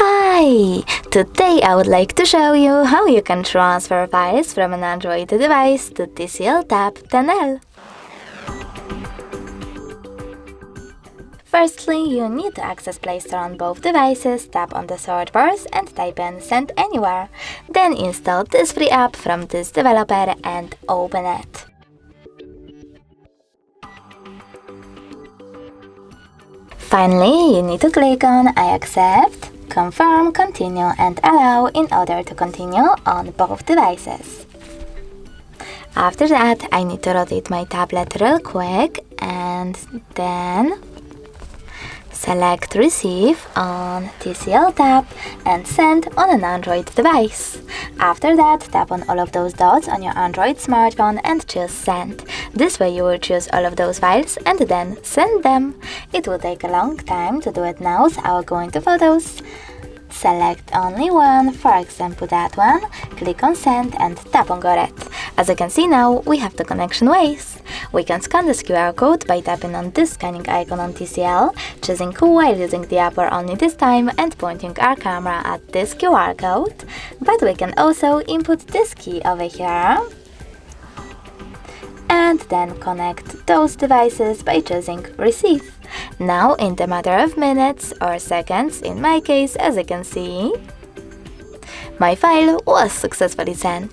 Hi! Today I would like to show you how you can transfer files from an Android device to TCL TAB 10L. Firstly, you need to access Play Store on both devices, tap on the search bars and type in Send Anywhere. Then install this free app from this developer and open it. Finally, you need to click on I accept, confirm, continue and allow in order to continue on both devices. After that, I need to rotate my tablet real quick and then select Receive on TCL TAB and Send on an Android device. After that, tap on all of those dots on your Android smartphone and choose Send. This way you will choose all of those files and then send them. It will take a long time to do it now, so I will go into Photos. Select only one, for example that one, click on Send and tap on Got It. As you can see now, we have the connection ways. We can scan this QR code by tapping on this scanning icon on TCL, choosing while using the app or only this time and pointing our camera at this QR code. But we can also input this key over here and then connect those devices by choosing Receive. Now, in the matter of minutes or seconds, in my case, as you can see, my file was successfully sent.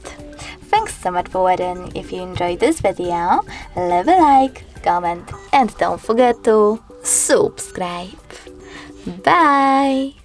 Thanks so much for watching. If you enjoyed this video, leave a like, comment and don't forget to subscribe. Bye!